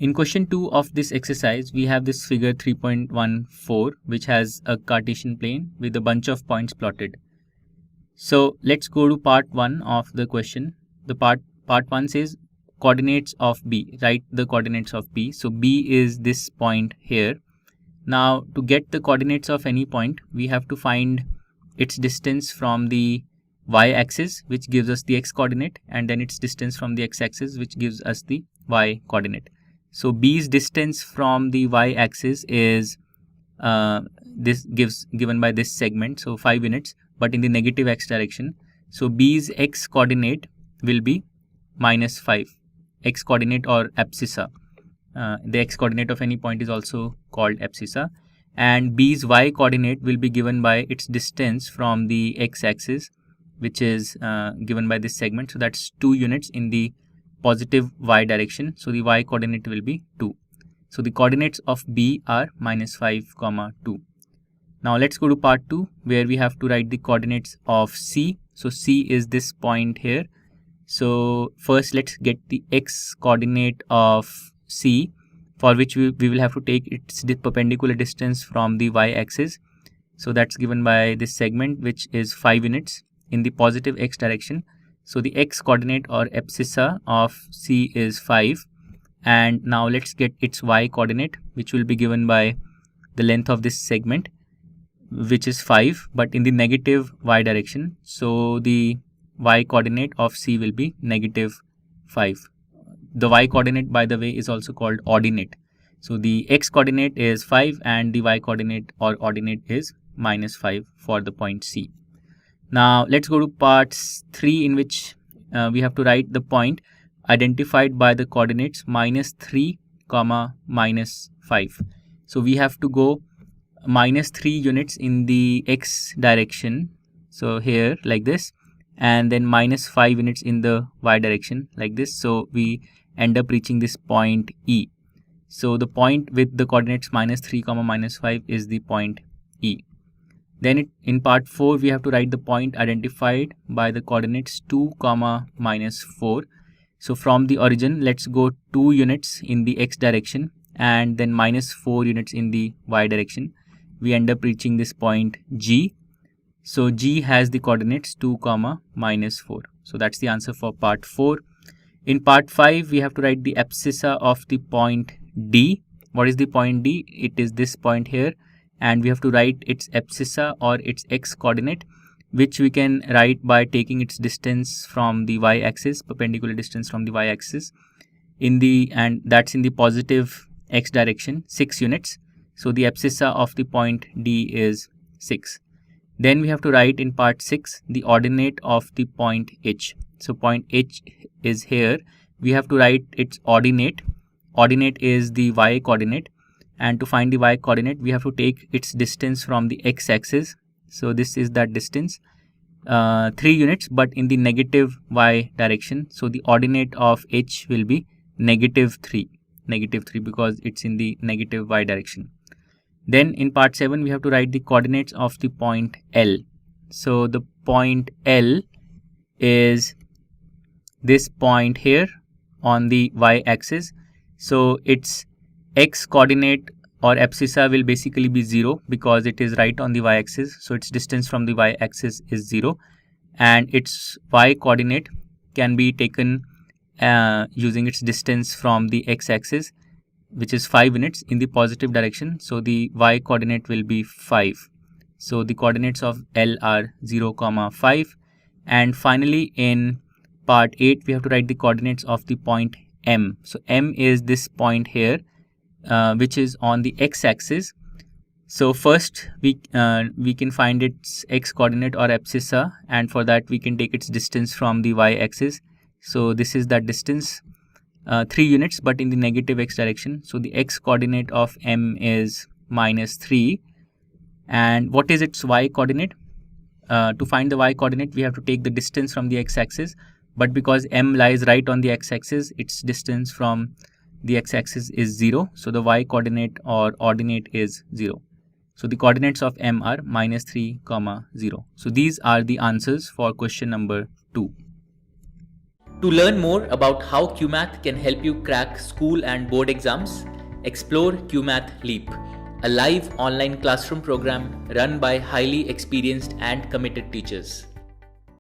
In question 2 of this exercise, we have this figure 3.14 which has a Cartesian plane with a bunch of points plotted. So let's go to part 1 of the question. The part 1 says coordinates of B. Write the coordinates of B. So B is this point here. Now to get the coordinates of any point, we have to find its distance from the y-axis, which gives us the x-coordinate, and then its distance from the x-axis, which gives us the y-coordinate. So B's distance from the y-axis is given by this segment, so 5 units, but in the negative x direction. So B's x-coordinate will be minus 5, x-coordinate or abscissa. The x-coordinate of any point is also called abscissa, and B's y-coordinate will be given by its distance from the x-axis, which is given by this segment. So that's 2 units in the positive y direction. So the y coordinate will be 2. So the coordinates of B are minus 5, 2. Now let's go to part 2, where we have to write the coordinates of C. So C is this point here. So first let's get the x coordinate of C, for which we will have to take its perpendicular distance from the y-axis. So that's given by this segment, which is 5 units in the positive x direction. So the x coordinate or abscissa of C is 5, and now let's get its y coordinate, which will be given by the length of this segment, which is 5, but in the negative y direction. So the y coordinate of C will be negative 5. The y coordinate, by the way, is also called ordinate. So the x coordinate is 5 and the y coordinate or ordinate is minus 5 for the point C. Now let's go to part 3, in which we have to write the point identified by the coordinates minus 3, minus 5. So we have to go minus 3 units in the x direction, so here like this, and then minus 5 units in the y direction like this. So we end up reaching this point E. So the point with the coordinates minus 3, minus 5 is the point E. Then in part 4, we have to write the point identified by the coordinates 2, minus 4. So from the origin, let's go 2 units in the x direction and then minus 4 units in the y direction. We end up reaching this point G. So G has the coordinates 2, minus 4. So that's the answer for part 4. In part 5, we have to write the abscissa of the point D. What is the point D? It is this point here. And we have to write its abscissa or its x coordinate, which we can write by taking its distance from the y-axis, perpendicular distance from the y-axis, and that's in the positive x direction, 6 units. So the abscissa of the point D is 6. Then we have to write in part 6 the ordinate of the point H. So point H is here. We have to write its ordinate. Ordinate is the y coordinate. And to find the y coordinate, we have to take its distance from the x axis. So this is that distance, 3 units, but in the negative y direction. So the ordinate of H will be negative 3 because it's in the negative y direction. Then in part 7, we have to write the coordinates of the point L. So the point L is this point here on the y axis. So its x coordinate or abscissa will basically be 0 because it is right on the y axis. So its distance from the y axis is 0, and its y coordinate can be taken using its distance from the x axis, which is 5 units in the positive direction. So the y coordinate will be 5. So the coordinates of L are 0, 5. And finally in part 8, we have to write the coordinates of the point M. So M is this point here, which is on the x-axis. So first we can find its x coordinate or abscissa, and for that we can take its distance from the y-axis. So this is that distance, 3 units, but in the negative x direction. So the x coordinate of M is minus 3. And what is its y coordinate? To find the y coordinate, we have to take the distance from the x-axis, but because M lies right on the x-axis, its distance from the x-axis is 0. So the y coordinate or ordinate is 0. So the coordinates of M are minus 3, 0. So these are the answers for question number 2. To learn more about how QMath can help you crack school and board exams, explore QMath Leap, a live online classroom program run by highly experienced and committed teachers.